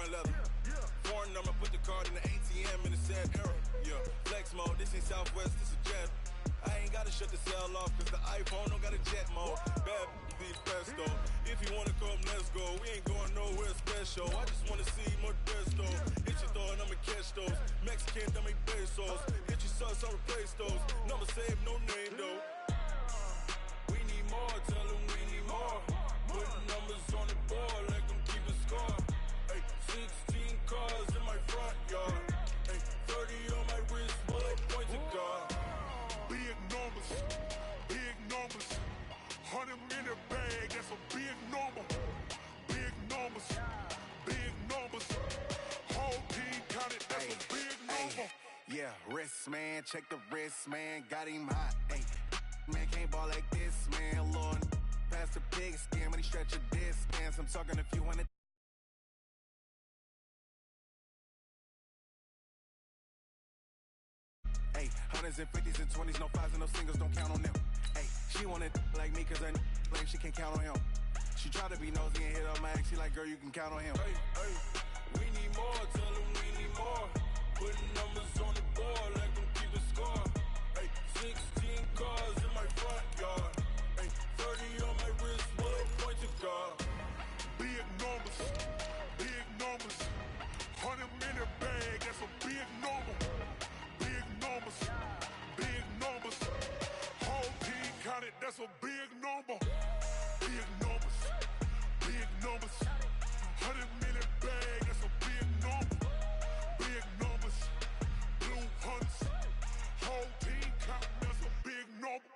growing leather. Foreign number, put the card in the ATM in the sad era. Yeah, flex mode, this ain't Southwest, this a jet. I ain't gotta shut the cell off, cause the iPhone don't got a jet mode. Bad be the best though. If you wanna come, let's go. We ain't going nowhere special. I just wanna see more Modesto. Hit your throw and I'ma catch those. Mexican, dummy pesos. Hit your sus, I'll replace those. Number save, no name though. We need more, tell them we need more. Putting numbers on the board, let them keep a score. Ay, 16 cars in my front yard. Ay, 30 on my wrist, bullet point to God. Big numbers, 100 in the bag, that's a big number. Big numbers, whole team counted, that's a big number. Yeah, wrist man, check the wrist man, got him hot. Ay, man can't ball like this, man. Lord, past the pig skin when he stretch a distance. I'm talking a few hundred. Hey, hundreds and fifties and 20s, no fives and no singles, don't count on them. Hey, she wanted like me cause her blame, she can't count on him. She tried to be nosy and hit up my ex, she like, girl, you can count on him. Hey, we need more, tell them we need more. Putting numbers on the board, let them keep a score. Hey, 16 cars in my front yard. Hey, 30 on my wrist, bullet point to God. Big numbers, 100 in the bag, that's a big number. Big numbers, whole team counted, that's a big number. Big numbers, 100 in the bag, that's a big number. Big numbers, blue hunts, whole team counting, that's a big number.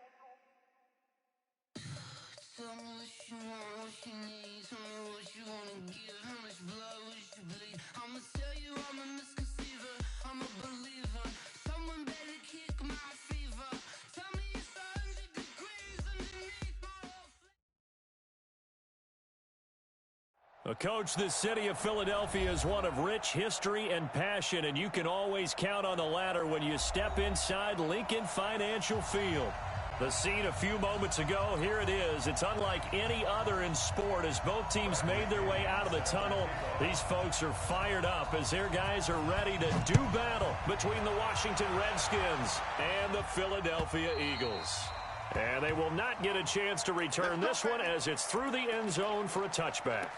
Tell me what you want, what you need. Tell me what you wanna give. How much blood would you bleed? I'ma tell you I'm a misconceiver. I'm a believer. Someone better kick my fever. Tell me it's 100 degrees underneath my whole. Coach, the city of Philadelphia is one of rich history and passion, and you can always count on the latter when you step inside Lincoln Financial Field. The scene a few moments ago, here it is. It's unlike any other in sport as both teams made their way out of the tunnel. These folks are fired up as their guys are ready to do battle between the Washington Redskins and the Philadelphia Eagles. And they will not get a chance to return this one as it's through the end zone for a touchback.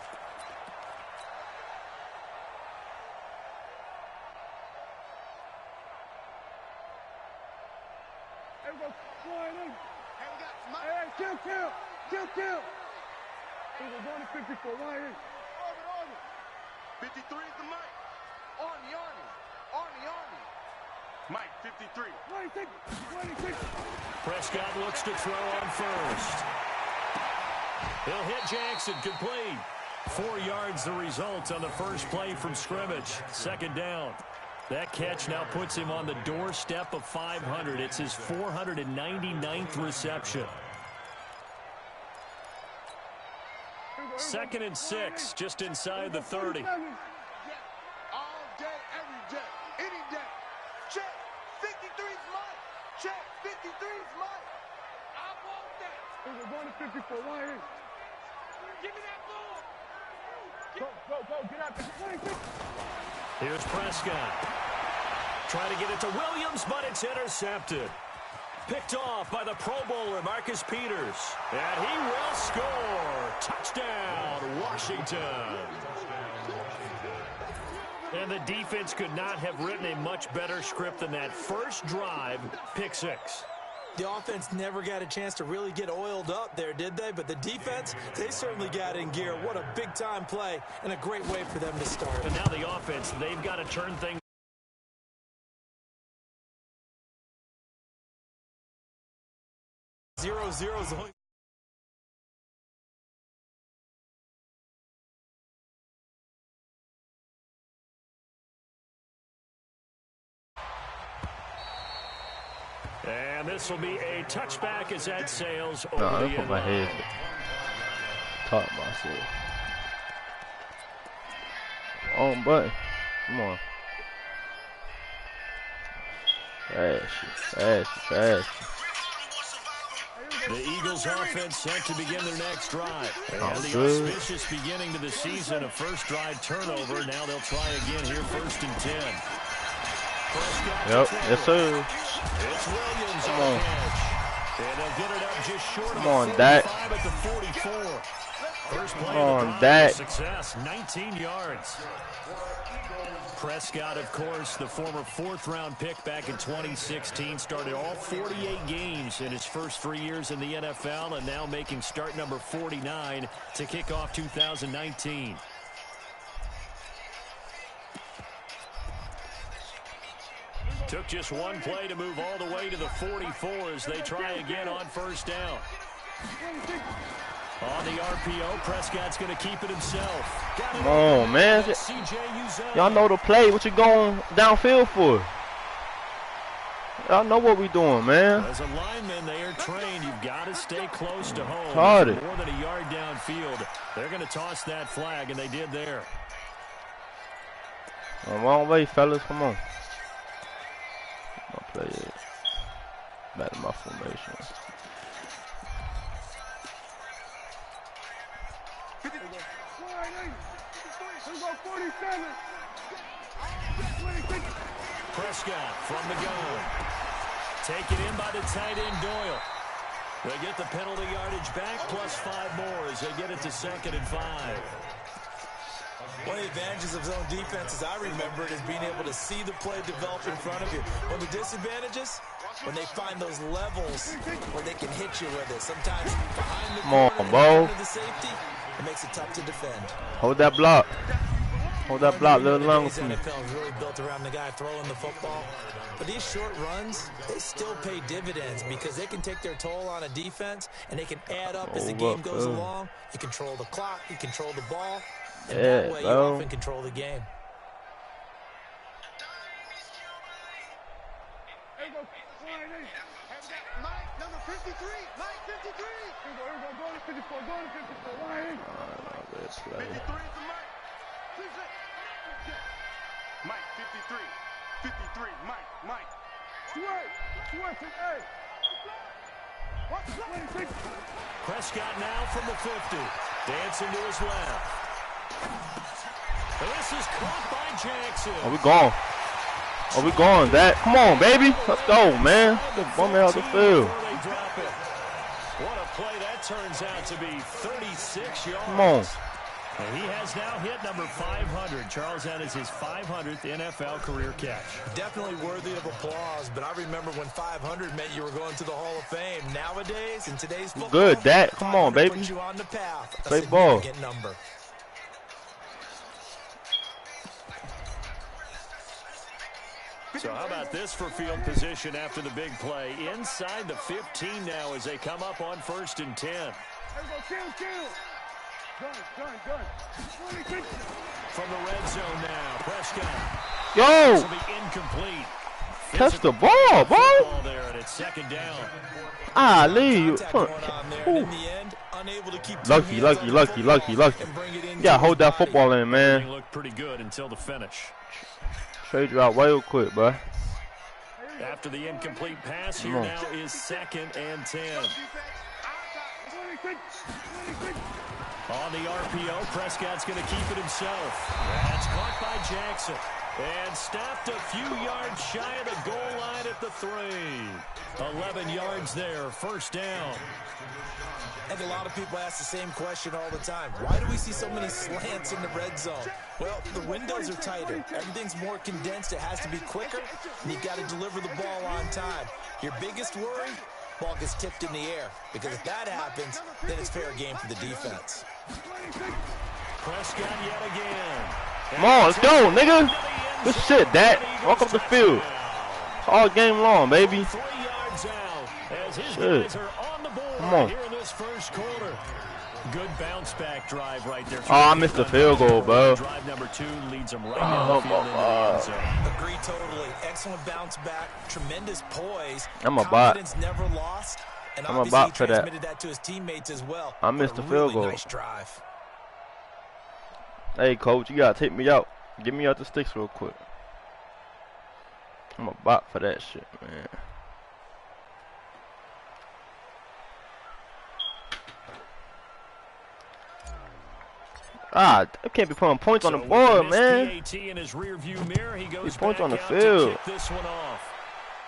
Kill. We're going to 54. Why is 53 is the Mike. Arnie. Mike, 53. 26. Prescott looks to throw on first. He'll hit Jackson, complete. 4 yards the result on the first play from scrimmage. Second down. That catch now puts him on the doorstep of 500. It's his 499th reception. 2nd and 6, just inside the 30. All day, every day, any day. Check, 53's mine. Check, 53's mine. I want that. We're going to 54. Why is Give me that ball. Go. Get out there. 26. Here's Prescott. Trying to get it to Williams, but it's intercepted. Picked off by the Pro Bowler, Marcus Peters. And he will score. Touchdown, Washington. And the defense could not have written a much better script than that first drive, pick 6. The offense never got a chance to really get oiled up there, did they? But the defense, they certainly got in gear. What a big-time play and a great way for them to start. And now the offense, they've got to turn things. 0-0 is the only. And this will be a touchback as that sails over No, the I put end my line. head top myself. On button. Come on. Fast. The Eagles offense set to begin their next drive. And the good. auspicious beginning to the season, a first drive turnover. Now they'll try again here, 1st and 10. Yep, yes sir. It's Williams Come on on. the catch. And they'll get it up just short of Come on, 45 Dak. at the 44. First play Come of the on, drive Dak. was success, 19 yards. Prescott, of course, the former 4th-round pick back in 2016, started all 48 games in his first 3 years in the NFL, and now making start number 49 to kick off 2019. Took just one play to move all the way to the 44 as they try again on 1st down. On the RPO, Prescott's going to keep it himself. Come on, man. Y'all know the play. What you going downfield for? Y'all know what we doing, man. As a lineman, they are trained. You've got to stay close to home. Retarded. More than a yard downfield. They're going to toss that flag, and they did there. Wrong way, fellas. Come on. I'll play it. Back to my formation. Prescott from the gun. Taken in by the tight end Doyle. They get the penalty yardage back plus 5 more as they get it to 2nd and 5. One of the advantages of zone defense, as I remember it, is being able to see the play develop in front of you. One of the disadvantages, when they find those levels where they can hit you with it. Sometimes behind the corner, the safety, it makes it tough to defend. Hold that block. Hold that block a little longer for me. NFL is really built around the guy throwing the football. But these short runs, they still pay dividends because they can take their toll on a defense and they can add up as the game goes along. You control the clock, you control the ball, and that way you often control the game. Mike, number 53. Mike, 53. Go to 54. Go to 54. Line. 53 is the Mike. Mike, 53. 53. Mike. Sweat from A. Prescott now from the 50. Dancing to his left. This is caught by Jackson. Oh, we gone. Oh, we gone. That. Come on, baby. Let's go, man. Just bum me out the field. What a play that turns out to be. 36 yards. Come on. And he has now hit number 500. Charles, that is his 500th NFL career catch. Definitely worthy of applause, but I remember when 500 meant you were going to the Hall of Fame. Nowadays, in today's football, Good, Dak. Come on, baby. put you on the path. A Great ball. significant number. So how about this for field position after the big play? Inside the 15 now as they come up on 1st and 10. From the red zone now, Prescott. Yo! This will be incomplete. Catch the ball, boy. Ball there, and it's 2nd down. Ali. Lucky. Yeah, hold that football in, man. Looked pretty good until the finish. Trade you out real quick, bro. After the incomplete pass, here now is 2nd and 10. On the RPO, Prescott's going to keep it himself. That's caught by Jackson. And stopped a few yards shy of the goal line at the 3. 11 yards there, 1st down. I think a lot of people ask the same question all the time. Why do we see so many slants in the red zone? Well, the windows are tighter. Everything's more condensed. It has to be quicker, and you've got to deliver the ball on time. Your biggest worry, ball gets tipped in the air, because if that happens, then it's fair game for the defense. Prescott yet again. Come on, let's go, nigga. Good shit, Dak. Walk up the field. All game long, baby. 3 yards out as his Shit. guys are on the board. Come on. Here in this first quarter. Good bounce back drive right there. Oh, I missed the field goal, bro. Drive number 2 leads them right down the field into the end zone. Agree totally. Excellent bounce back. Tremendous poise. I'm a bot. Confidence never lost. And I'm a obviously bot he for that. transmitted that to his teammates as well. I missed the field goal. Nice drive. Hey, coach, you gotta take me out. Get me out the sticks real quick. I'm a bot for that shit, man. Ah, I can't be putting points on the board, man. In his rear view mirror, he goes points on the back out field. to kick this one off.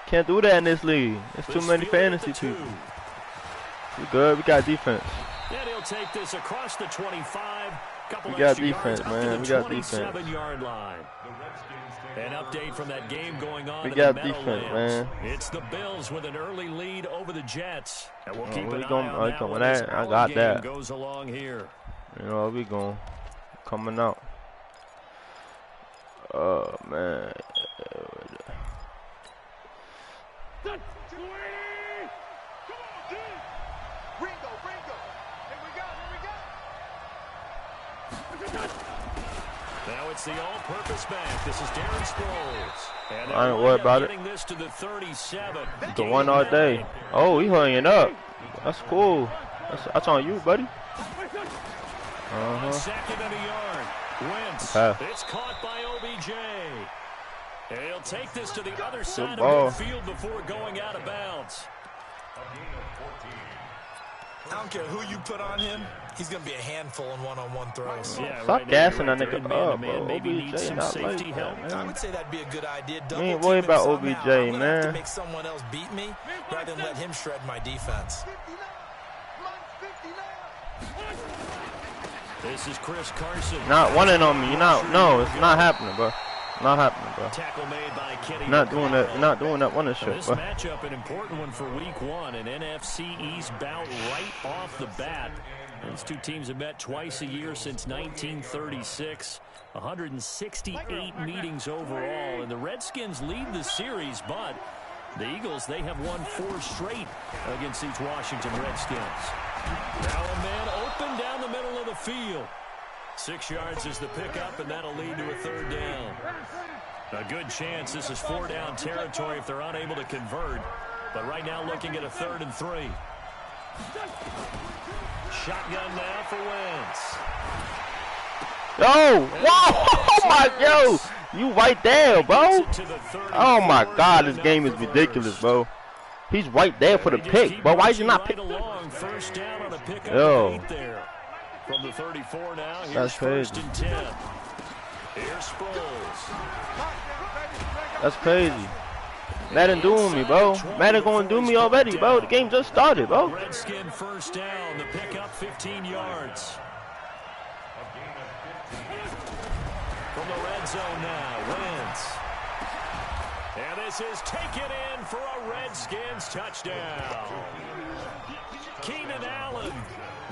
Can't do that in this league. There's too many fantasy people. We good. We got defense. And he'll take this across the 25. We got defense, man. We got defense. 27-yard line. An update from that game going on. We got defense, man. It's the Bills with an early lead over the Jets. And we'll keep an eye on that coming one as at. I our got game that. goes along here. You know, we going coming out. Oh man. Now it's the all-purpose back. This is Darren Sproles. And I ain't worried about it. This to the 37. The one all day. Oh, he hurrying up. That's cool. That's on you, buddy. Second and a yard. Wentz. It's caught by OBJ. And he'll take this to the other side of the field before going out of bounds. I don't care who you put on him. He's going to be a handful in one-on-one throws. Yeah, stop gassing that nigga up, bro. Maybe needs some safety help. I would say that'd be a good idea. We ain't worried about OBJ, man. To make someone else beat me rather than let him shred my defense. This is Chris Carson. Not running on me. No, it's not happening, bro. Not happening, bro. Tackle made by Kenny. Not doing that. Not doing that running shit, This bro. matchup, an important one for Week 1, an NFC East bout right off the bat. These two teams have met twice a year since 1936. 168 meetings overall, and the Redskins lead the series, but the Eagles, they have won 4 straight against these Washington Redskins. Now a man open down the middle of the field. 6 yards is the pickup, and that'll lead to a third down. A good chance this is 4-down territory if they're unable to convert. But right now looking at a 3rd and 3. Shotgun now for Wentz. Yo, whoa, oh my, yo, you right there, bro. Oh my God, this game is ridiculous, bro. He's right there for the pick, but why is he not pick? First down on a pickup Yo. there. From the 34 now, here's That's crazy. 1st and 10. Here's Sproles. That's crazy. Madden doing me, bro. Madden going to do me already, bro. The game just started, bro. Redskin first down. The pickup 15 yards. From the red zone now, Wentz. And this is taken in for a Redskins touchdown. Keenan Allen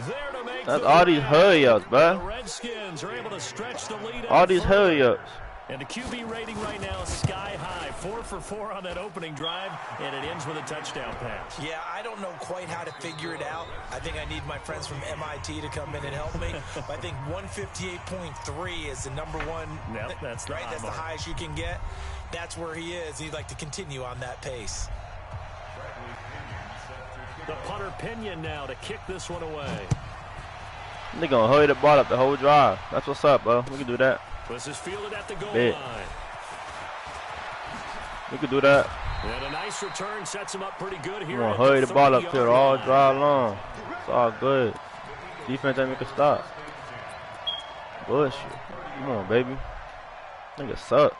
there to make That's all these hurry-ups, bro. The Redskins are able to stretch the lead. All these hurry-ups. And the QB rating right now is sky high. 4 for 4 on that opening drive, and it ends with a touchdown pass. Yeah, I don't know quite how to figure it out. I think I need my friends from MIT to come in and help me. But I think 158.3 is the number one. Yep, that's the right. That's the highest you can get. That's where he is. He'd like to continue on that pace. The punter Pinion now to kick this one away. They're going to hurry the ball up the whole drive. That's what's up, bro. We can do that. This is fielded at the goal Bet. line. We can do that. And a nice return sets him up pretty good here. We're going to hurry the ball up here all drive long. It's all good. Defense ain't make a stop. Bullshit. Come on, baby. Nigga suck.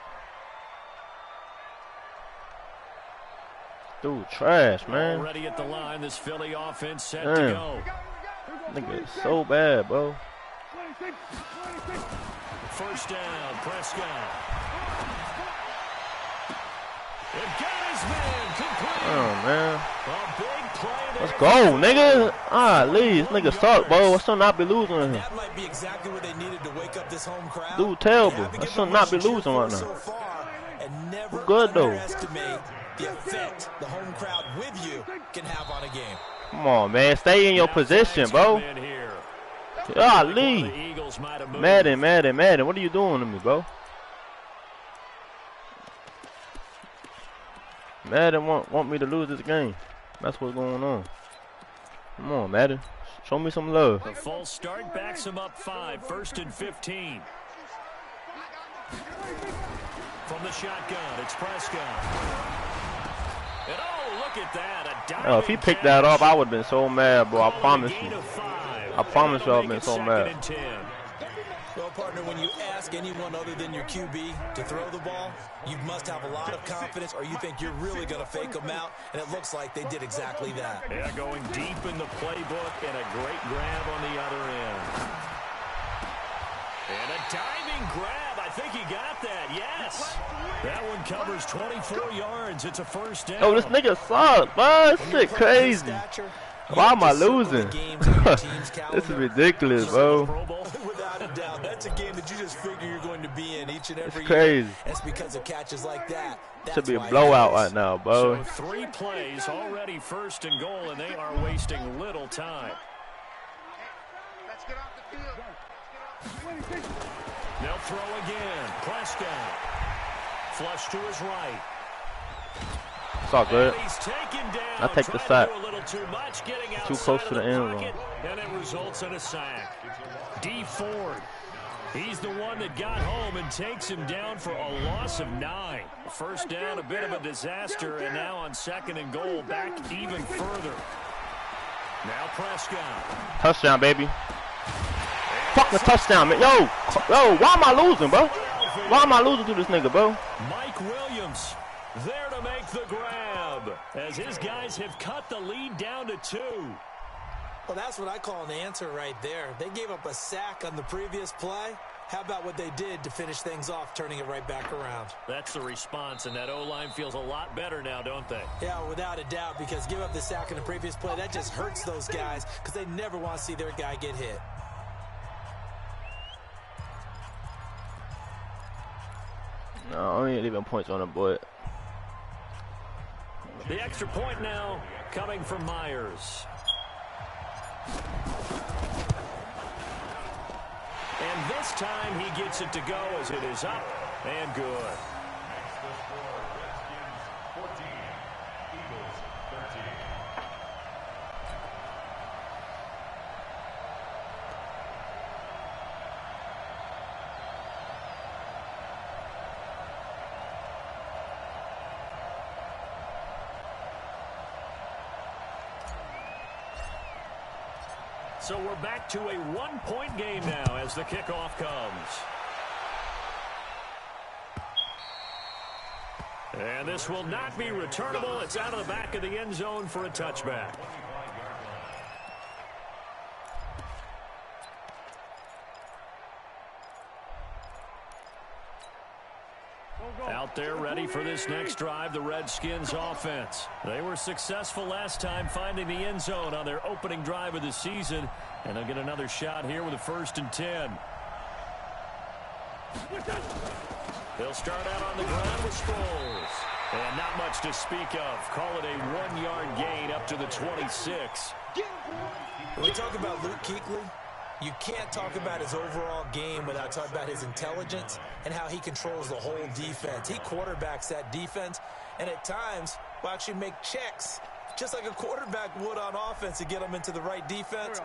Dude, trash, man. Already at the line, this Philly offense set Damn. to go. Nigga is so bad, bro. First down, Prescott. It got his man complete. Oh, man. A big play. Let's go, nigga. Ah, Lee, this nigga suck, bro. I should not be losing to him. That might be exactly what they needed to wake up this home crowd. Dude, terrible. I should not be losing right now. So far, and never Good, though. underestimate the effect the home crowd with you can have on a game. Come on, man. Stay in your position, bro. Ah, Lee. Madden. What are you doing to me, bro? Madden want me to lose this game. That's what's going on. Come on, Madden. Show me some love. The false start backs him up 5. 1st and 15. From the shotgun, it's Prescott. And oh, look at that. Oh, if he picked that up, I would have been so mad, bro. I promise you. I promise you I would have been so mad. when you ask anyone other than your QB to throw the ball, you must have a lot of confidence, or you think you're really going to fake them out, and it looks like they did exactly that. Yeah, going deep in the playbook and a great grab on the other end. And a diving grab. I think he got that. Yes. That one covers 24 yards. It's a first down. Oh, this nigga sucks, bro. This shit crazy. Why am I losing? This is ridiculous, bro. Without a doubt, that's a game that you just figure you're going to be in each and every year. It's crazy. It's because of catches like that. Should be a blowout right now, bro. So 3 plays, already first and goal, and they are wasting little time. Let's get off the field. They'll throw again. Prescott. Flush to his right. It's all good. I take the sack. Too close to the end zone. And it results in a sack. D. Ford. He's the one that got home and takes him down for a loss of 9. First down, a bit of a disaster, and now on second and goal, back even further. Now Prescott. Touchdown, baby. Fuck the touchdown, man. Yo, why am I losing, bro? Why am I losing to this nigga, bro? Mike Williams there to make the grab as his guys have cut the lead down to 2. Well, that's what I call an answer right there. They gave up a sack on the previous play. How about what they did to finish things off, turning it right back around? That's the response, and that O-line feels a lot better now, don't they? Yeah, without a doubt, because give up the sack on the previous play, that just hurts those guys because they never want to see their guy get hit. No, I ain't leaving points on the board. The extra point now coming from Myers. And this time he gets it to go as it is up and good. So we're back to a 1-point game now as the kickoff comes. And this will not be returnable. It's out of the back of the end zone for a touchback. Out there ready for this next drive, the Redskins offense. They were successful last time finding the end zone on their opening drive of the season, and they'll get another shot here with a 1st and 10. They'll start out on the ground with Sproles. And not much to speak of. Call it a 1-yard gain up to the 26. When we talk about Luke Kuechly, you can't talk about his overall game without talking about his intelligence and how he controls the whole defense. He quarterbacks that defense, and at times will actually make checks, just like a quarterback would on offense to get them into the right defense.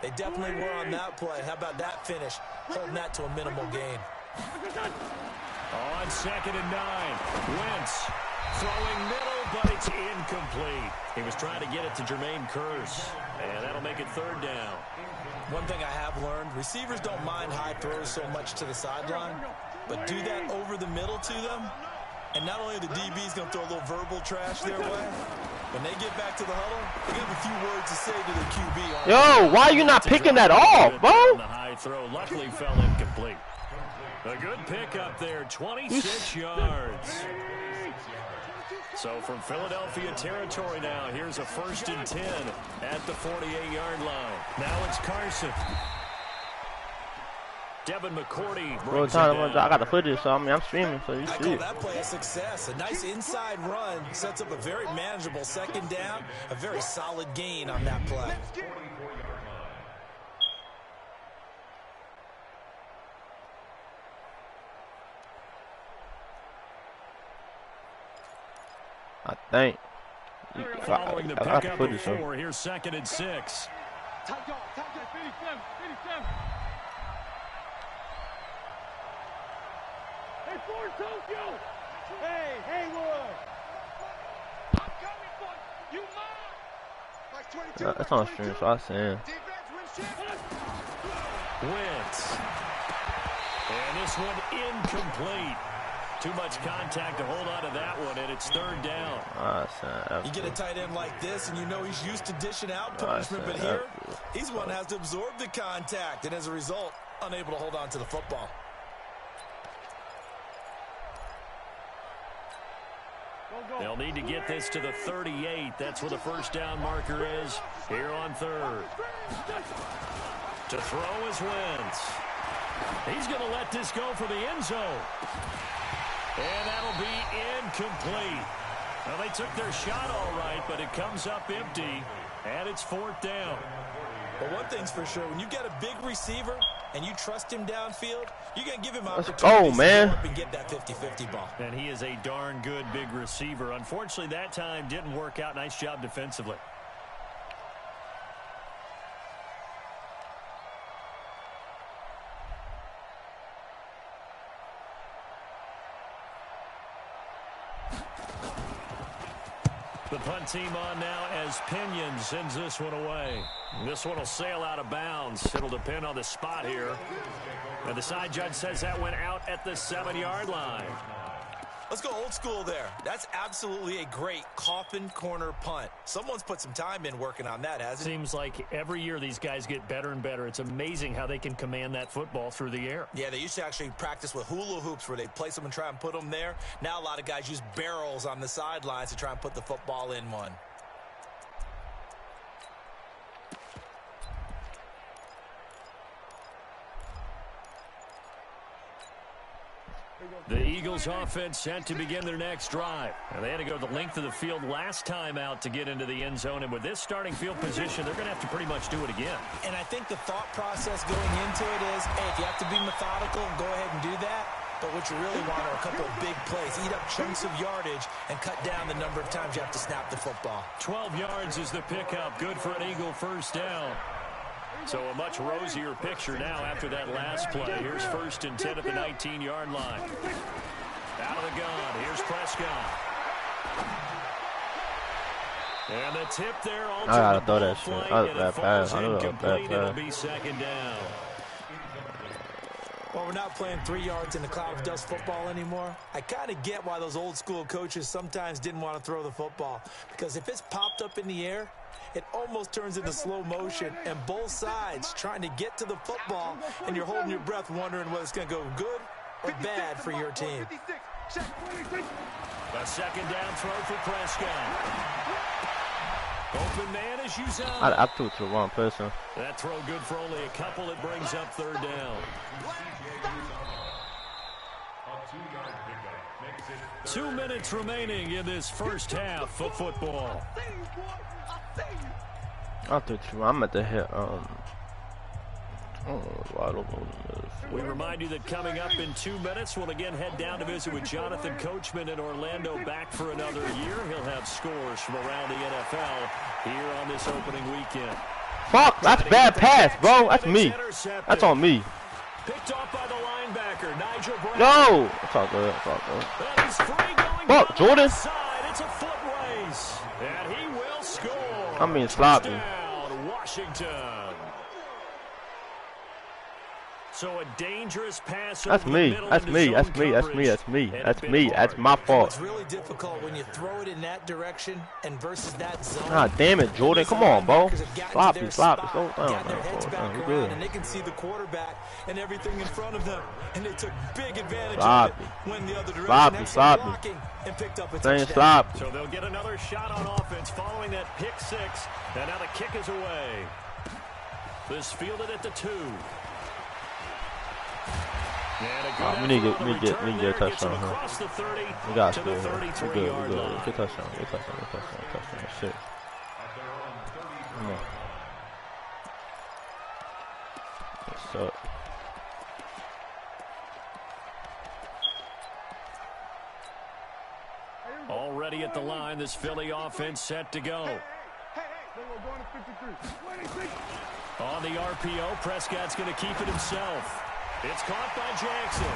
They definitely were on that play. How about that finish, holding that to a minimal gain. On 2nd and 9, Wentz throwing middle, but it's incomplete. He was trying to get it to Jermaine Kearse, and that'll make it 3rd down. One thing I have learned, receivers don't mind high throws so much to the sideline, but do that over the middle to them, and not only the DB's going to throw a little verbal trash their way, when they get back to the huddle, they have a few words to say to the QB. Yo, why are you not picking that off, bro? The high throw luckily fell incomplete. A good pick up there, 26 yards. So from Philadelphia territory now, here's a 1st and 10 at the 48-yard line. Now it's Carson. Devin McCourty brings it down. I got the footage, so I'm streaming, so you see it. I call that play a success. A nice inside run sets up a very manageable 2nd down, a very solid gain on that play. I think. Following the pickup of 4, here's 2nd and 6. Hey, Ford, Tokyo! Hey, Haywood! I'm coming for you, man! That's on stream, so I see him. Wentz. And this one incomplete. Too much contact to hold on to that one, and it's third down. You get a tight end like this, and you know he's used to dishing out punishment, but here, he's one that has to absorb the contact, and as a result, unable to hold on to the football. They'll need to get this to the 38. That's where the first down marker is here on third. To throw is Wentz. He's going to let this go for the end zone. And that'll be incomplete. Well, they took their shot all right, but it comes up empty, and it's fourth down. But one thing's for sure, when you get a big receiver and you trust him downfield, you're going to give him Let's opportunities go, man. to go up and get that 50-50 ball. And he is a darn good big receiver. Unfortunately, that time didn't work out. Nice job defensively. The punt team on now as Pinion sends this one away. This one will sail out of bounds. It'll depend on the spot here. And the side judge says that went out at the 7-yard line. Let's go old school there. That's absolutely a great coffin corner punt. Someone's put some time in working on that, hasn't it? Seems like every year these guys get better and better. It's amazing how they can command that football through the air. Yeah, they used to actually practice with hula hoops where they place them and try and put them there. Now a lot of guys use barrels on the sidelines to try and put the football in one. The Eagles offense set to begin their next drive. And they had to go the length of the field last time out to get into the end zone. And with this starting field position, they're going to have to pretty much do it again. And I think the thought process going into it is, hey, if you have to be methodical, go ahead and do that. But what you really want are a couple of big plays. Eat up chunks of yardage and cut down the number of times you have to snap the football. 12 yards is the pickup. Good for an Eagle first down. So a much rosier picture now after that last play. Here's first and 10 at the 19-yard line. Out of the gun. Here's Prescott. And the tip there. I gotta throw that shit. That pass. I know that pass. It'll be second down. Well, we're not playing 3 yards in the cloud of dust football anymore. I kind of get why those old school coaches sometimes didn't want to throw the football. Because if it's popped up in the air, it almost turns into slow motion, and both sides trying to get to the football, and you're holding your breath wondering whether it's going to go good or bad for your team. A second down throw for Prescott. Open man is Uzan. I threw to the wrong person. That throw good for only a couple. It brings up third down. 2 minutes remaining in this first half of football. I threw to I'm at the hit. We remind you that coming up in 2 minutes, we'll again head down to visit with Jonathan Coachman in Orlando, back for another year. He'll have scores from around the NFL here on this opening weekend. Fuck, that's bad pass, bro. That's me. That's on me. Picked off by the linebacker, Nigel Brown. No! It's all good. It's all good. That is free going Fuck, Jordan. outside. It's a foot race. And he will score. I'm being sloppy. Touchdown, Washington. So a dangerous pass. That's me. That's me. That's me. That's me. That's me. That's me. That's my fault. It's really difficult when you throw it in that direction and versus that zone. Ah, damn it, Jordan. Come on, bro. Sloppy. Slow down, Got their man. heads back We around, good. and they can see the quarterback and everything in front of them. And they took big advantage Sloppy. of it. Went the other direction. Sloppy, Excellent sloppy. blocking, and picked up a Staying touchdown. sloppy. So they'll get another shot on offense following that pick six. And now the kick is away. This fielded at the 2. We need to get a touchdown, huh? Across the 30 We got to to the do it. 33-yard Good. line. Get touchdown. Shit. Come on. What's up? Already at the line, this Philly offense set to go. On the RPO, Prescott's going to keep it himself. It's caught by Jackson.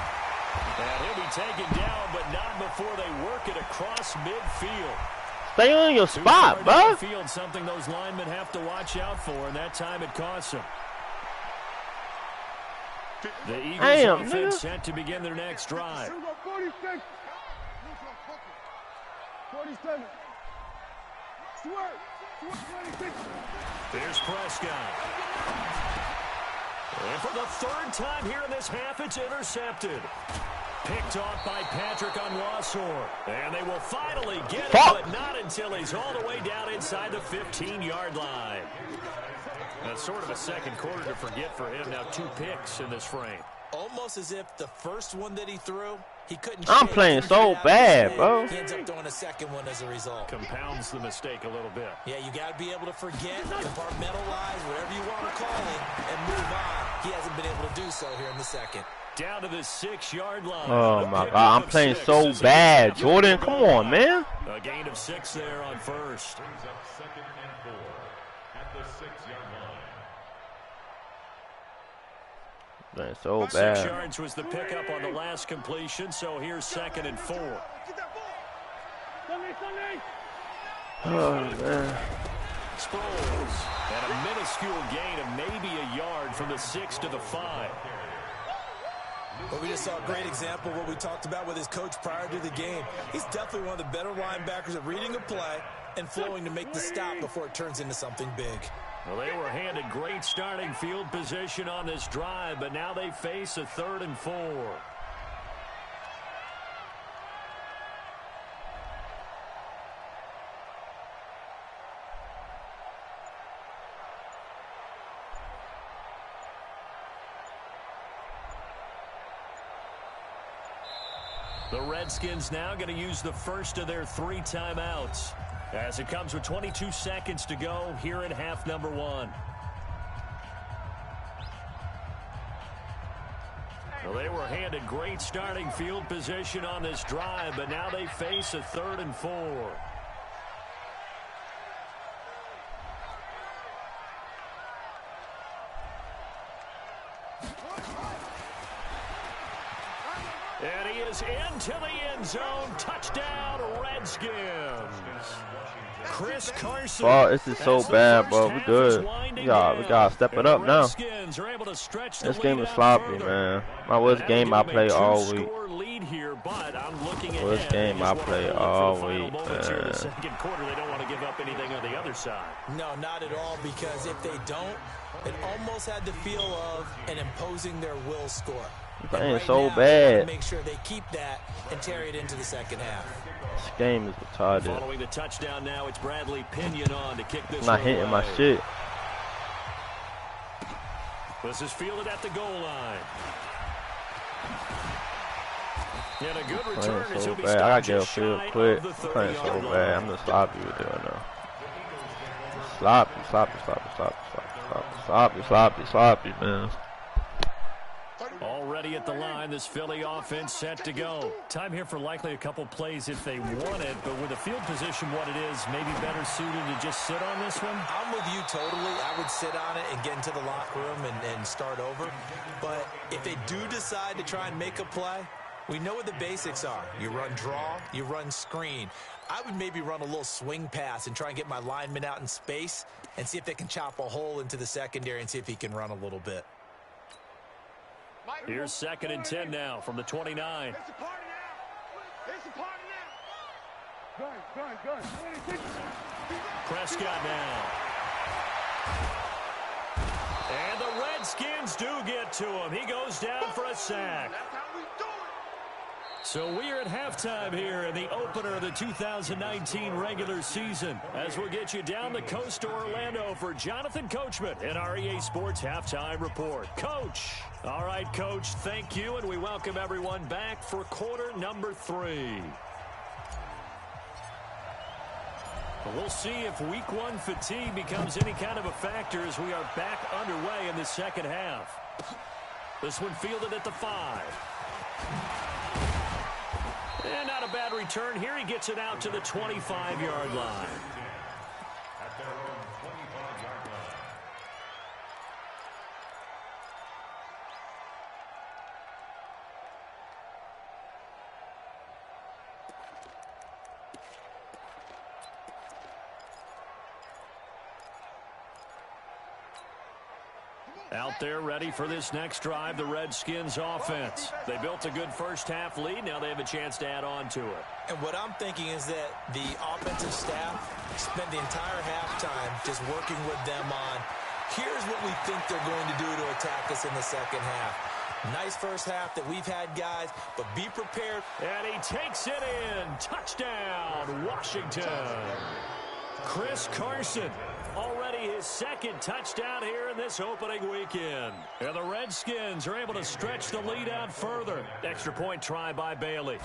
And he'll be taken down, but not before they work it across midfield. Stay on your spot, bro. Field, something those linemen have to watch out for, and that time it costs them. The Eagles Damn, offense nigga. set to begin their next drive. 46. 47. Swerve. 26. There's Prescott. And for the third time here in this half, it's intercepted. Picked off by Patrick Onwuasor. And they will finally get it, but not until he's all the way down inside the 15-yard line. That's sort of a second quarter to forget for him. Now 2 picks in this frame. Almost as if the first one that he threw, he couldn't. I'm playing so bad, bro. He ends up throwing a second one as a result. Compounds the mistake a little bit. Yeah, you got to be able to forget, compartmentalize, whatever you want to call it, and move on. He hasn't been able to do so here in the second. Down to the 6-yard line. Oh, my God. I'm playing so bad. Jordan, come on, man. A gain of 6 there on first. Brings up 2nd and 4 at the 6-yard line. Playing so 6 bad. yards was the pickup on the last completion, so here's 2nd and 4. Oh, man. Sproles. And a minuscule gain of maybe a yard from the 6 to the 5. But we just saw a great example of what we talked about with his coach prior to the game. He's definitely one of the better linebackers at reading a play and flowing to make the stop before it turns into something big. Well, they were handed great starting field position on this drive, but now they face a 3rd and 4. The Redskins now going to use the first of their 3 timeouts as it comes with 22 seconds to go here in half number 1. Well, they were handed great starting field position on this drive, but now they face a 3rd and 4. And he is into the end zone. Touchdown, Redskins. Chris Carson. Bro, this is so bad, bro. We good. We gotta step it up now. This game is sloppy, man. My worst game I play all week. Worst game I play all week, man. Second quarter, they don't want to give up anything on the other side. No, not at all, because if they don't, it almost had the feel of an imposing their will score. Playing right so now, bad. Make sure they keep that and carry it into the second half. This game is retarded. Following the touchdown now, it's Bradley Pinion on to kick this. I'm not hitting my shit. This is fielded at the goal line. And a good return as he'll be I gotta stopped get a just field shy quick. of the I'm playing so 30-yard line. bad. I'm just sloppy with it right now. Sloppy, man. Already at the line, this Philly offense set to go. Time here for likely a couple plays if they want it, but with the field position what it is, maybe better suited to just sit on this one? I'm with you totally. I would sit on it and get into the locker room and start over. But if they do decide to try and make a play, we know what the basics are. You run draw, you run screen. I would maybe run a little swing pass and try and get my lineman out in space and see if they can chop a hole into the secondary and see if he can run a little bit. Here's 2nd and 10 now from the 29. It's a party now. It's a party now. Gun. 26. Prescott now. And the Redskins do get to him. He goes down for a sack. That's how we do it. So we are at halftime here in the opener of the 2019 regular season as we'll get you down the coast to Orlando for Jonathan Coachman in our EA Sports Halftime Report. Coach. All right, Coach, thank you, and we welcome everyone back for quarter number 3. We'll see if week 1 fatigue becomes any kind of a factor as we are back underway in the second half. This one fielded at the 5. And not a bad return here. He gets it out to the 25-yard line. At their own 25-yard line. Come on. Out there ready for this next drive, the Redskins offense. They built a good first-half lead. Now they have a chance to add on to it. And what I'm thinking is that the offensive staff spent the entire halftime just working with them on, here's what we think they're going to do to attack us in the second half. Nice first half that we've had, guys, but be prepared. And he takes it in. Touchdown, Washington. Chris Carson, already his second touchdown here in this opening weekend. And the Redskins are able to stretch the lead out further. Extra point try by Bailey.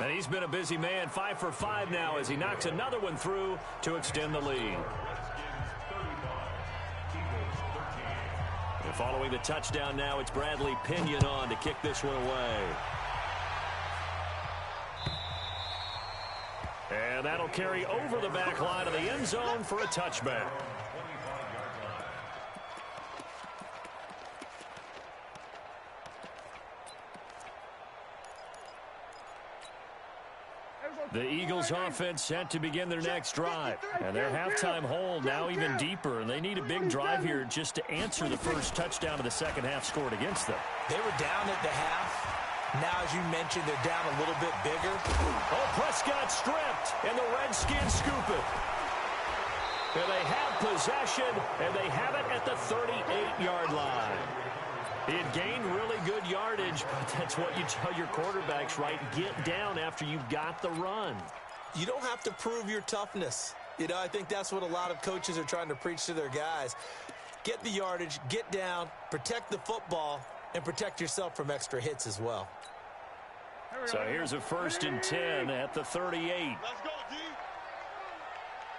And he's been a busy man, 5 for 5 now as he knocks another one through to extend the lead. And following the touchdown now, it's Bradley Pinion on to kick this one away. And that'll carry over the back line of the end zone for a touchback. The Eagles offense set to begin their next drive. And their halftime hole now even deeper. And they need a big drive here just to answer the first touchdown of the second half scored against them. They were down at the half. Now, as you mentioned, they're down a little bit bigger. Oh, Prescott stripped, and the Redskins scoop it. And they have possession, and they have it at the 38-yard line. He had gained really good yardage, but that's what you tell your quarterbacks, right? Get down after you've got the run. You don't have to prove your toughness. You know, I think that's what a lot of coaches are trying to preach to their guys. Get the yardage, get down, protect the football, and protect yourself from extra hits as well. So here's a 1st and 10 at the 38. Let's go, D.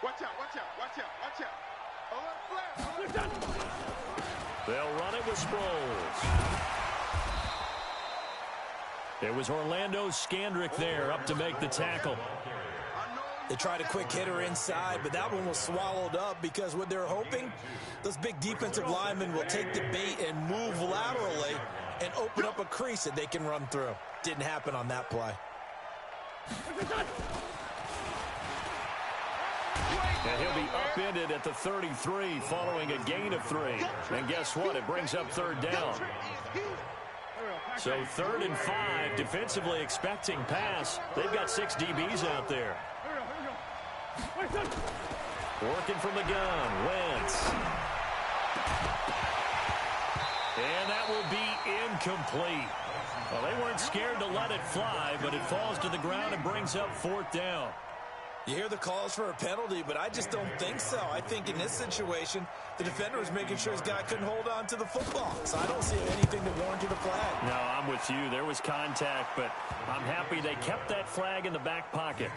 Watch out, watch out, watch out, watch out. A little flat. They'll run it with Sproles. It was Orlando Scandrick there up to make the tackle. They tried a quick hitter inside, but that one was swallowed up because what they're hoping, those big defensive linemen will take the bait and move laterally and open up a crease that they can run through. Didn't happen on that play. And he'll be upended at the 33 following a gain of 3. And guess what? It brings up 3rd down. So 3rd and 5, defensively expecting pass. They've got 6 DBs out there. Working from the gun, Wentz. And that will be incomplete. Well, they weren't scared to let it fly, but it falls to the ground and brings up 4th down. You hear the calls for a penalty, but I just don't think so. I think in this situation, the defender was making sure his guy couldn't hold on to the football. So I don't see anything that warranted a flag. No, I'm with you. There was contact, but I'm happy they kept that flag in the back pocket.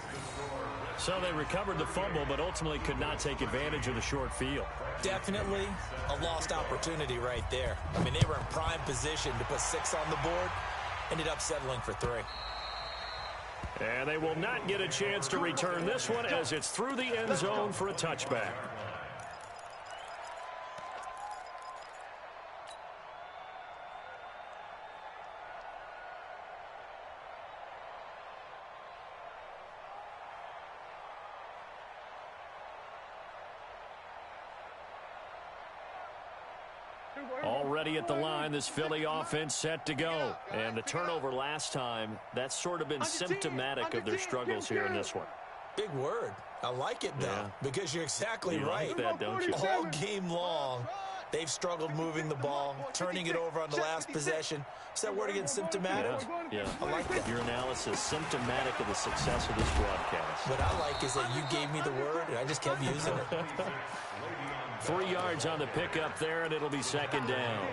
So they recovered the fumble, but ultimately could not take advantage of the short field. Definitely a lost opportunity right there. I mean, they were in prime position to put 6 on the board. Ended up settling for 3. And they will not get a chance to return this one as it's through the end zone for a touchback. Already at the line, this Philly offense set to go. And the turnover last time, that's sort of been symptomatic of their struggles here in this one. Big word. I like it, though, because you're exactly you right. Like that, don't you? All game long, they've struggled moving the ball, turning it over on the last possession. Is that word again, symptomatic? Yeah. I like that. Your analysis, symptomatic of the success of this broadcast. What I like is that you gave me the word, and I just kept using it. 3 yards on the pickup there, and it'll be 2nd down.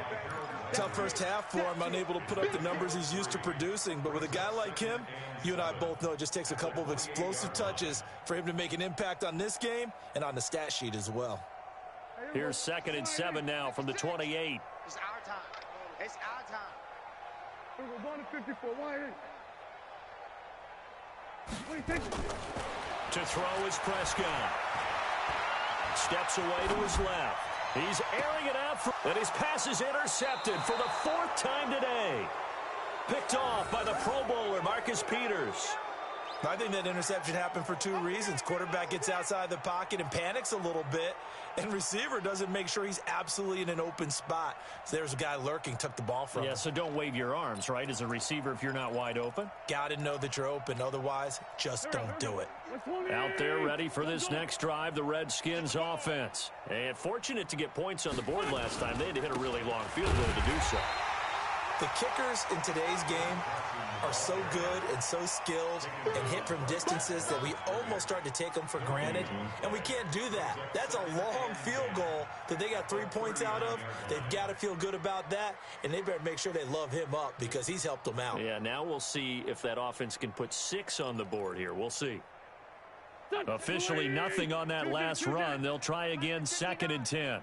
Tough first half for him, unable to put up the numbers he's used to producing. But with a guy like him, you and I both know it just takes a couple of explosive touches for him to make an impact on this game and on the stat sheet as well. Here's 2nd and 7 now from the 28. It's our time. It's our time. We're going to 54. Why? To throw is Prescott. Steps away to his left. He's airing it out, and his pass is intercepted for the 4th time today. Picked off by the Pro Bowler, Marcus Peters. I think that interception happened for two reasons. Quarterback gets outside the pocket and panics a little bit, and receiver doesn't make sure he's absolutely in an open spot. So there's a guy lurking, took the ball from him. Yeah, so don't wave your arms, right, as a receiver if you're not wide open. Got to know that you're open. Otherwise, just don't do it. Out there ready for this next drive, the Redskins offense. And fortunate to get points on the board last time. They had to hit a really long field goal to do so. The kickers in today's game are so good and so skilled and hit from distances that we almost start to take them for granted, and we can't do that. That's a long field goal that they got 3 points out of. They've got to feel good about that, and they better make sure they love him up because he's helped them out. Yeah, now we'll see if that offense can put 6 on the board here. We'll see. Officially nothing on that last run. They'll try again, 2nd and 10.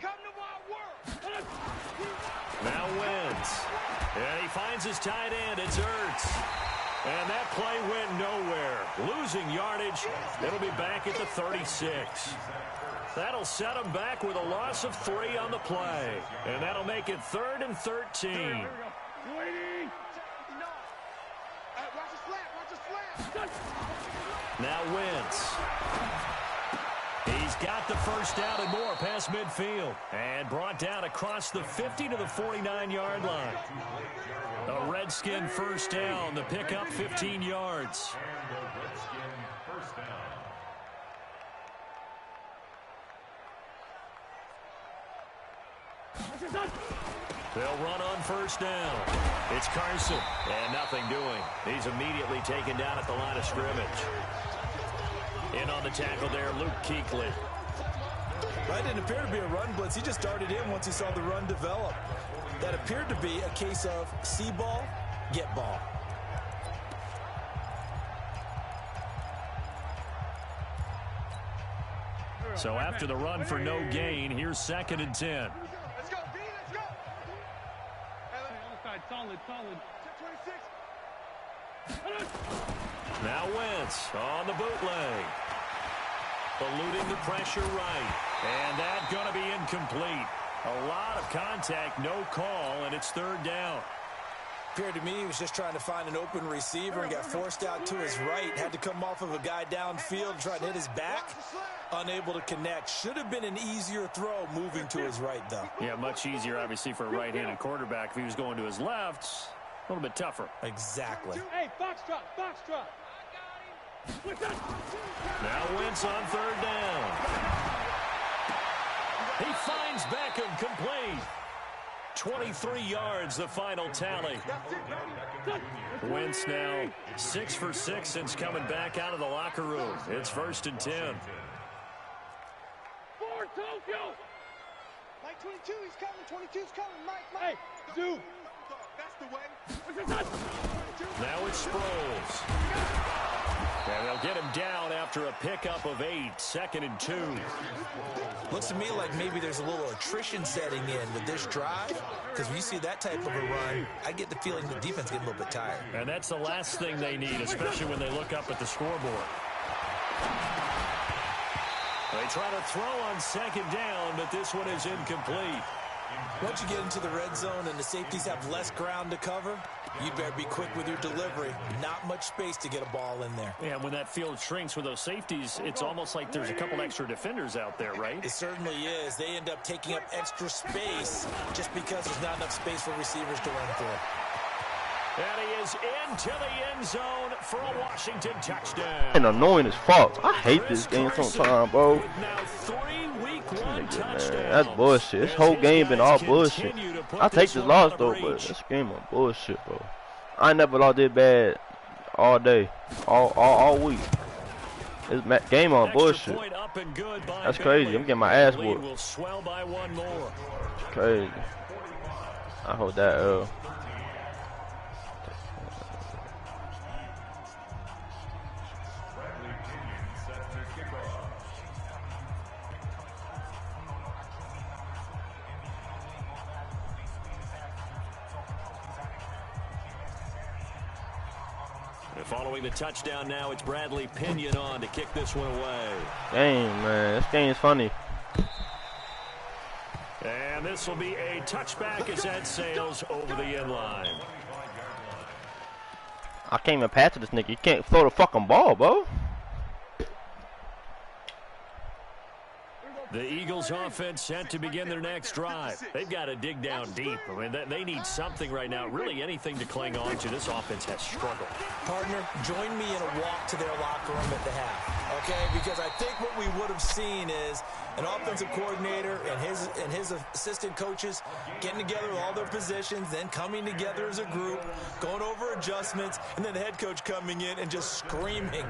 Now Wentz. And he finds his tight end. It's Ertz. And that play went nowhere. Losing yardage. It'll be back at the 36. That'll set him back with a loss of 3 on the play. And that'll make it 3rd and 13. Now Wentz. He's got the first down and more past midfield. And brought down across the 50 to the 49-yard line. A Redskin first down. The pickup 15 yards. They'll run on first down. It's Carson. And nothing doing. He's immediately taken down at the line of scrimmage. In on the tackle there, Luke Kuechly. That didn't appear to be a run blitz. He just darted in once he saw the run develop. That appeared to be a case of see ball, get ball. So after the run for no gain, here's 2nd and 10. Let's go, B, let's go. Solid. 26. Now Wentz on the bootleg. Eluding the pressure right. And that's going to be incomplete. A lot of contact, no call, and it's 3rd down. Appeared to me he was just trying to find an open receiver and got forced out to his right. Had to come off of a guy downfield, try to hit his back. Unable to connect. Should have been an easier throw moving to his right, though. Yeah, much easier, obviously, for a right-handed quarterback. If he was going to his left, a little bit tougher. Exactly. Hey, box drop. Now Wentz on 3rd down. He finds Beckham complete. 23 yards, the final tally. Wentz now 6 for 6 since coming back out of the locker room. It's 1st and 10. For Tokyo. Mike 22, he's coming. 22's coming. Mike. Hey, Zoo. That's the way. Now it's Sproles. And they'll get him down after a pickup of 8. 2nd and 2. Looks to me like maybe there's a little attrition setting in with this drive, because when you see that type of a run, I get the feeling the defense getting a little bit tired. And that's the last thing they need, especially when they look up at the scoreboard. They try to throw on 2nd down, but this one is incomplete. Once you get into the red zone and the safeties have less ground to cover, you better be quick with your delivery. Not much space to get a ball in there. Yeah, when that field shrinks with those safeties, it's almost like there's a couple extra defenders out there, right? It certainly is. They end up taking up extra space just because there's not enough space for receivers to run through. And he is into the end zone for a Washington touchdown. And annoying as fuck. I hate this game sometimes, bro. Now 3 week 1 touchdowns. Man, that's bullshit. This whole game been all bullshit. I take this loss though, but this game on bullshit, bro. I never lost this bad all day, all week. This game on bullshit. That's crazy. I'm getting my ass whooped. It's crazy. I hold that L. Following the touchdown now, it's Bradley Pinion on to kick this one away. Dang, man. This game's funny. And this will be a touchback as that sails over the end line. I can't even pass to this nigga. You can't throw the fucking ball, bro. The Eagles offense set to begin their next drive. They've got to dig down deep. I mean, they need something right now, really anything to cling on to. This offense has struggled. Partner, join me in a walk to their locker room at the half, okay? Because I think what we would have seen is an offensive coordinator and his assistant coaches getting together with all their positions, then coming together as a group, going over adjustments, and then the head coach coming in and just screaming,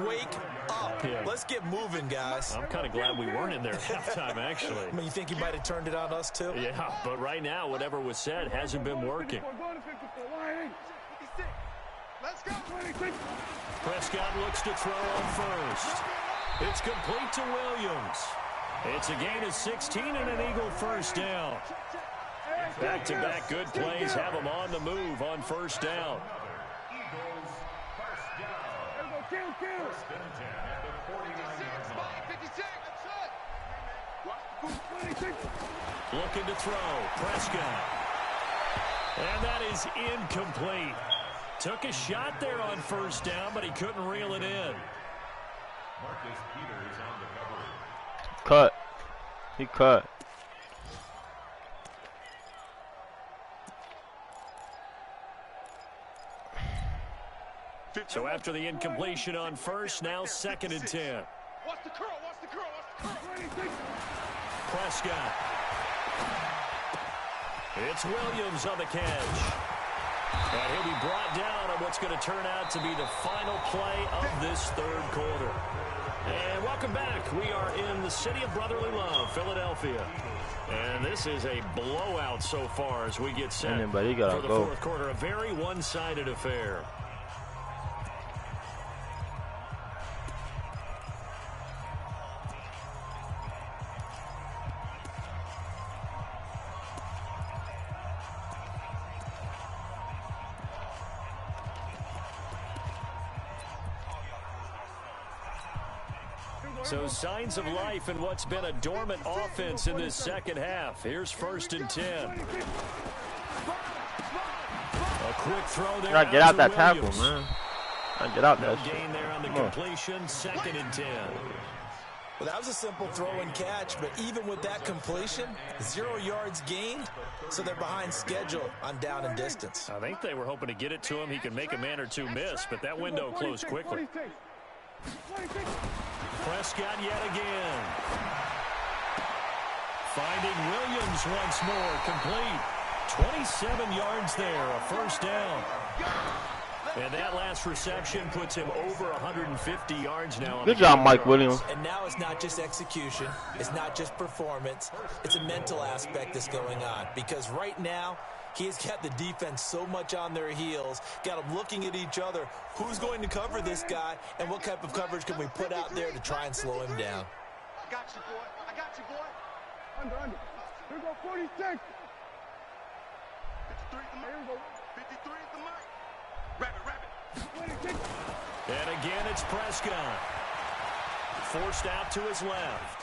wake up. Yeah. Let's get moving, guys. I'm kind of glad we weren't in there at halftime, actually. I mean, you think he might have turned it on us, too? Yeah, but right now, whatever was said hasn't been working. Let's go. Prescott looks to throw on first. It's complete to Williams. It's a gain of 16 and an Eagle first down. Back-to-back good plays have them on the move on first down. Eagles first down. First and 10 at the 49-yard line. 56. Looking to throw. Prescott. And that is incomplete. Took a shot there on first down, but he couldn't reel it in. Marcus Peters on the coverage. Cut. He cut. So after the incompletion on first, now 2nd and 10. Watch the curl. Prescott. It's Williams on the catch. And he'll be brought down on what's going to turn out to be the final play of this third quarter. And welcome back. We are in the city of brotherly love, Philadelphia. And this is a blowout so far as we get set for the fourth quarter. A very one-sided affair. So signs of life in what's been a dormant offense in this second half. Here's 1st and 10. A quick throw there. Gotta get out that tackle, man. Gotta get out that shit. Gain there on the completion. 2nd and 10. Well, that was a simple throw and catch, but even with that completion, 0 yards gained, so they're behind schedule on down and distance. I think they were hoping to get it to him. He could make a man or two miss, but that window closed quickly. Prescott yet again. Finding Williams once more, complete. 27 yards there, a first down. And that last reception puts him over 150 yards now. Good job, Mike Williams. And now it's not just execution. It's not just performance. It's a mental aspect that's going on. Because right now, he's got the defense so much on their heels, got them looking at each other. Who's going to cover this guy, and what type of coverage can we put out there to try and slow him down? I got you, boy. Under. Here we go, 46. 53 is the mark. 53 is the mark. Rabbit. 26. And again, it's Prescott. Forced out to his left.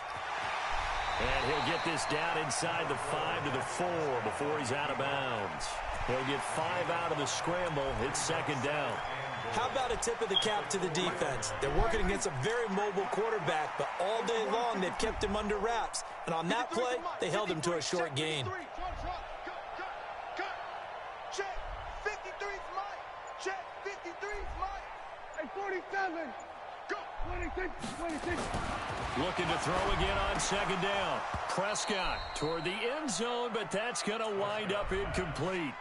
And he'll get this down inside the 5 to the 4 before he's out of bounds. He'll get 5 out of the scramble. It's 2nd down. How about a tip of the cap to the defense? They're working against a very mobile quarterback, but all day long they've kept him under wraps. And on that play, they held him to a short gain. Check. 53's Mike. Check. 53's Mike. Hey, 47. Go. 26. Looking to throw again on 2nd down. Prescott toward the end zone, but that's going to wind up incomplete.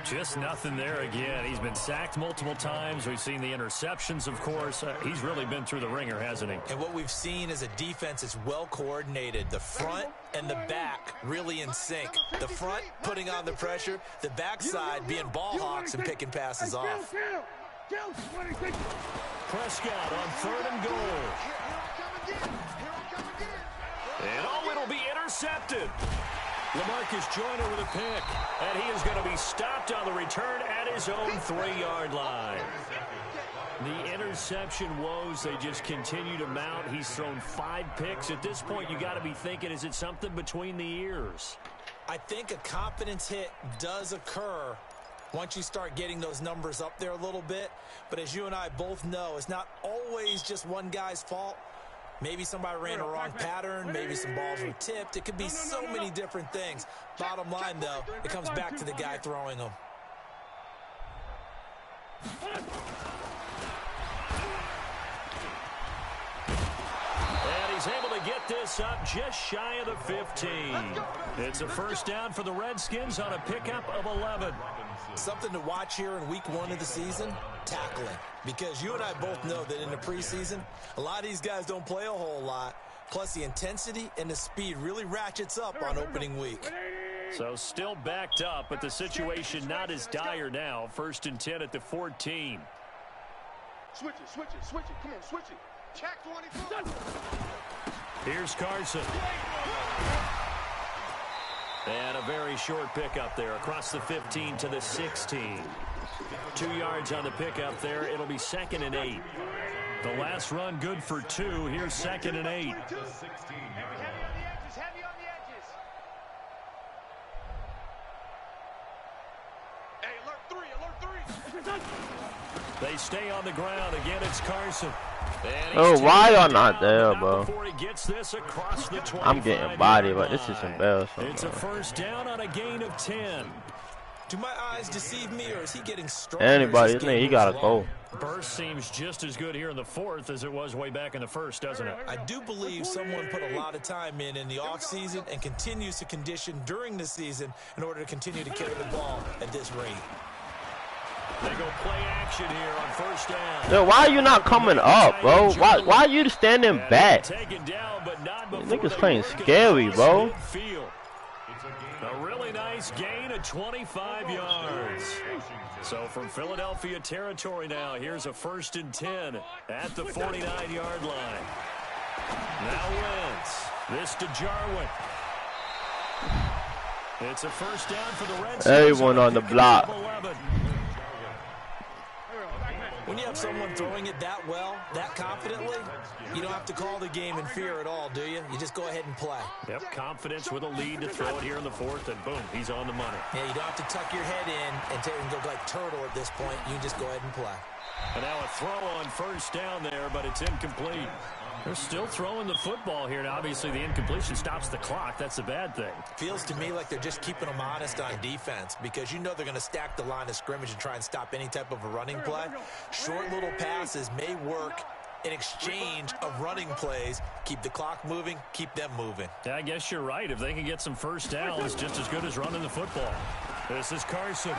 Just nothing there again. He's been sacked multiple times. We've seen the interceptions, of course. He's really been through the ringer, hasn't he? And what we've seen is a defense that's well coordinated. The front and the back really in sync. The front putting on the pressure, the backside being ball hawks and picking passes off. Prescott on 3rd and goal. And it'll be intercepted. LaMarcus Joyner with a pick. And he is going to be stopped on the return at his own 3-yard line. The interception woes, they just continue to mount. He's thrown 5 picks. At this point, you got to be thinking, is it something between the ears? I think a confidence hit does occur once you start getting those numbers up there a little bit. But as you and I both know, it's not always just one guy's fault. Maybe somebody ran a wrong pattern. Maybe some balls were tipped. It could be so many different things. Bottom line, though, it comes back to the guy throwing them. And he's able to get this up just shy of the 15. It's a first down for the Redskins on a pickup of 11. Something to watch here in week 1 of the season, tackling. Because you and I both know that in the preseason, a lot of these guys don't play a whole lot. Plus, the intensity and the speed really ratchets up on opening week. So still backed up, but the situation not as dire now. 1st and 10 at the 14. Switch it, switch it, switch it. Come on, switch it. Check 24. Here's Carson. And a very short pickup there across the 15 to the 16. 2 yards on the pickup there. It'll be 2nd and 8. The last run good for 2. Here's 2nd and 8. Heavy on the edges, heavy on the edges. Hey, alert 3. They stay on the ground. Again, it's Carson. Oh, why y'all not there, bro? Before he gets this across the 25. I'm getting bodied, but this is embarrassing. It's a first down on a gain of 10. Do my eyes deceive me, or is he getting stronger? Anybody, he gotta go. Burst seems just as good here in the 4th as it was way back in the 1st, doesn't it? I do believe someone put a lot of time in the offseason and continues to condition during the season in order to continue to carry the ball at this rate. They go play action here on first down. Yo, why are you not coming up, bro? Why are you standing back? Taken down, but not before Niggas they playing work it scary, across bro. midfield. A really nice gain of 25 yards. So from Philadelphia territory now, here's a 1st and 10 at the 49-yard line. Now Wentz. This to Jarwin. It's a first down for the Redskins. Everyone on the block. When you have someone throwing it that well, that confidently, you don't have to call the game in fear at all, do you? You just go ahead and play. Yep, confidence with a lead to throw it here in the 4th, and boom, he's on the money. Yeah, you don't have to tuck your head in and go like turtle at this point. You just go ahead and play. And now a throw on first down there, but it's incomplete. They're still throwing the football here. Now, obviously, the incompletion stops the clock. That's the bad thing. Feels to me like they're just keeping them honest on defense because you know they're going to stack the line of scrimmage and try and stop any type of a running play. Short little passes may work in exchange of running plays. Keep the clock moving, keep them moving. Yeah, I guess you're right. If they can get some first downs, just as good as running the football. This is Carson.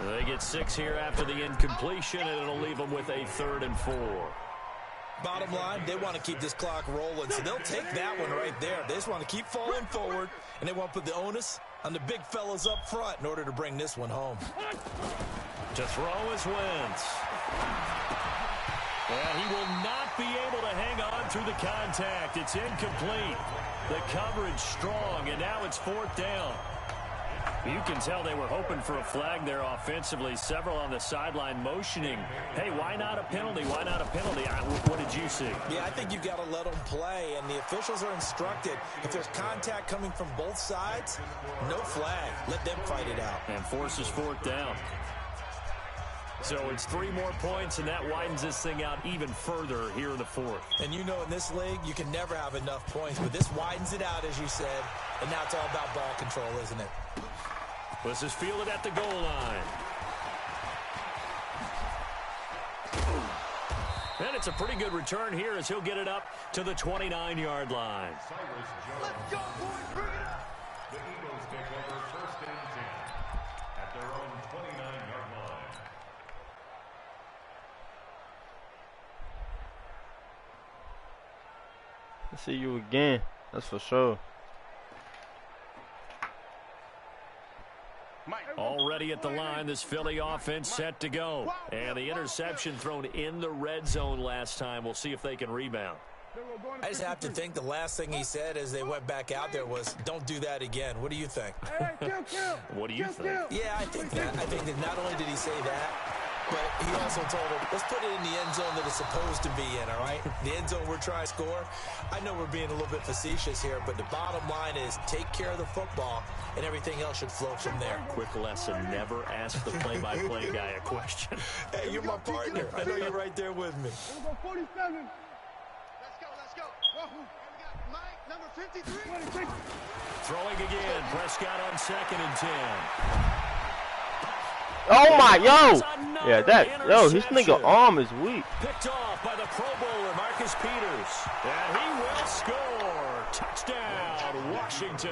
They get 6 here after the incompletion, and it'll leave them with a 3rd and 4. Bottom line, they want to keep this clock rolling, so they'll take that one right there. They just want to keep falling forward, and they want to put the onus on the big fellas up front in order to bring this one home. To throw is Wentz. And he will not be able to hang on through the contact. It's incomplete. The coverage strong, and now it's 4th down. You can tell they were hoping for a flag there offensively. Several on the sideline motioning. Hey, why not a penalty? Why not a penalty? What did you see? Yeah, I think you've got to let them play, and the officials are instructed. If there's contact coming from both sides, no flag. Let them fight it out. And forces 4th down. So it's 3 more points, and that widens this thing out even further here in the 4th. And you know in this league, you can never have enough points, but this widens it out, as you said, and now it's all about ball control, isn't it? This is fielded at the goal line. And it's a pretty good return here as he'll get it up to the 29-yard line. Let's go, boys. Bring it up. The Eagles take over 1st and 10 at their own 29-yard line. I'll see you again. That's for sure. Already at the line, this Philly offense set to go. And the interception thrown in the red zone last time. We'll see if they can rebound. I just have to think the last thing he said as they went back out there was, don't do that again. What do you think? What do you think? Yeah, I think that. I think that not only did he say that, But he also told him, let's put it in the end zone that it's supposed to be in, all right? The end zone we're trying to score. I know we're being a little bit facetious here, but the bottom line is take care of the football, and everything else should flow from there. Quick lesson, never ask the play-by-play guy a question. Hey, you're my partner. I know you're right there with me. We'll go 47. Let's go. Whoa. We got Mike, number 53. 26. Throwing again. Prescott on 2nd and 10. Oh my, yo! Yeah, his nigga arm is weak. Picked off by the Pro Bowler, Marcus Peters. And he will score. Touchdown, Washington.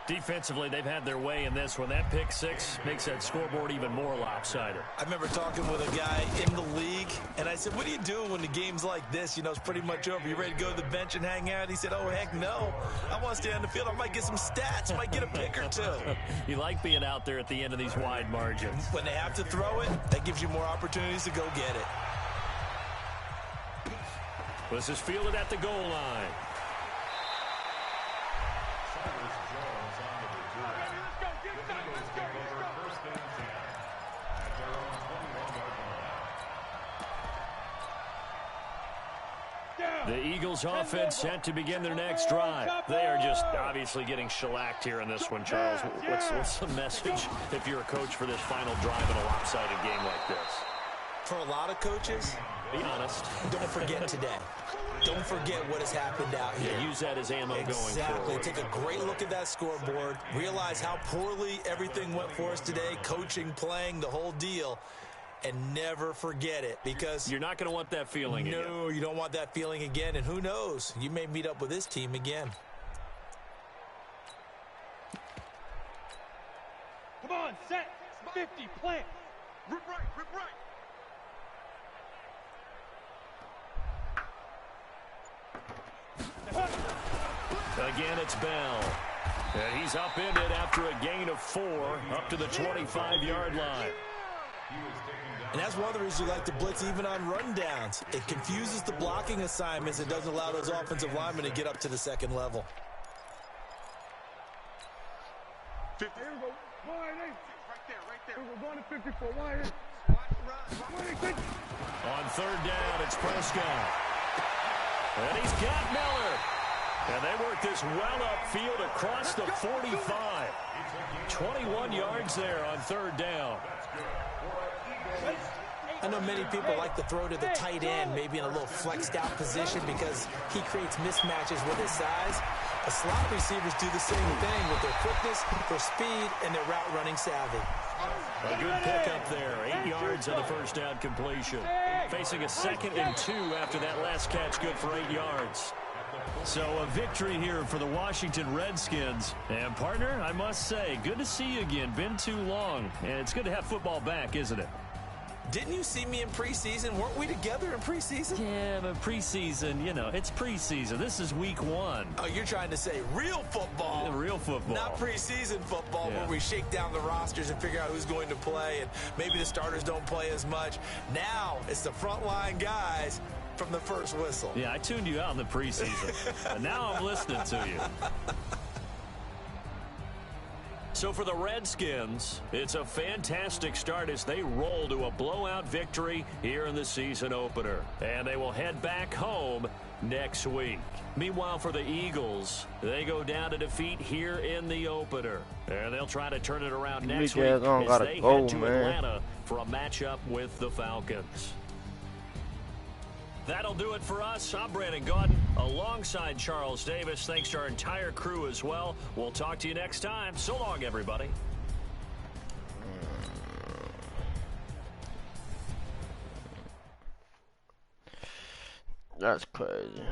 Defensively, they've had their way in this one. That pick six makes that scoreboard even more lopsided. I remember talking with a guy in the league, and I said, what do you do when the game's like this? You know, it's pretty much over. You ready to go to the bench and hang out? He said, oh, heck no. I want to stay on the field. I might get some stats. I might get a pick or two. You like being out there at the end of these wide margins. When they have to throw it, that gives you more opportunities to go get it. This is fielded at the goal line. The Eagles offense set to begin their next drive. They are just obviously getting shellacked here in this one, Charles. What's the message if you're a coach for this final drive in a lopsided game like this? For a lot of coaches, be honest. Don't forget today. Don't forget what has happened out here. Yeah, use that as ammo going forward. Exactly. Take a great look at that scoreboard. Realize how poorly everything went for us today. Coaching, playing, the whole deal. And never forget it, because you're not going to want that feeling again. No, you don't want that feeling again. And who knows? You may meet up with this team again. Come on, set. 50, plant. Rip right. Again, it's Bell. And he's upended after a gain of 4 up to the 25-yard line. And that's one of the reasons you like to blitz even on rundowns. It confuses the blocking assignments. It doesn't allow those offensive linemen to get up to the second level. 50. Here we go. Wide eight. Right there. Here we go. Going to 54. Wide eight. On 3rd down, it's Prescott. And he's got Miller. And they work this well upfield across the 45. 21 yards there on 3rd down. I know many people like to throw to the tight end, maybe in a little flexed out position because he creates mismatches with his size. But slot receivers do the same thing with their quickness, their speed, and their route running savvy. A good pickup there. 8 yards on the first down completion. Facing a 2nd and 2 after that last catch, good for 8 yards. So a victory here for the Washington Redskins. And partner, I must say, good to see you again. Been too long. And it's good to have football back, isn't it? Didn't you see me in preseason? Weren't we together in preseason? Yeah, but preseason, you know, it's preseason. This is week 1. Oh, you're trying to say real football. Yeah, real football. Not preseason football where we shake down the rosters and figure out who's going to play, and maybe the starters don't play as much. Now it's the frontline guys from the first whistle. Yeah, I tuned you out in the preseason. And now I'm listening to you. So for the Redskins, it's a fantastic start as they roll to a blowout victory here in the season opener. And they will head back home next week. Meanwhile, for the Eagles, they go down to defeat here in the opener. And they'll try to turn it around next week as they head to Atlanta for a matchup with the Falcons. That'll do it for us. I'm Brandon Gaudin alongside Charles Davis. Thanks to our entire crew as well. We'll talk to you next time. So long, everybody. That's crazy.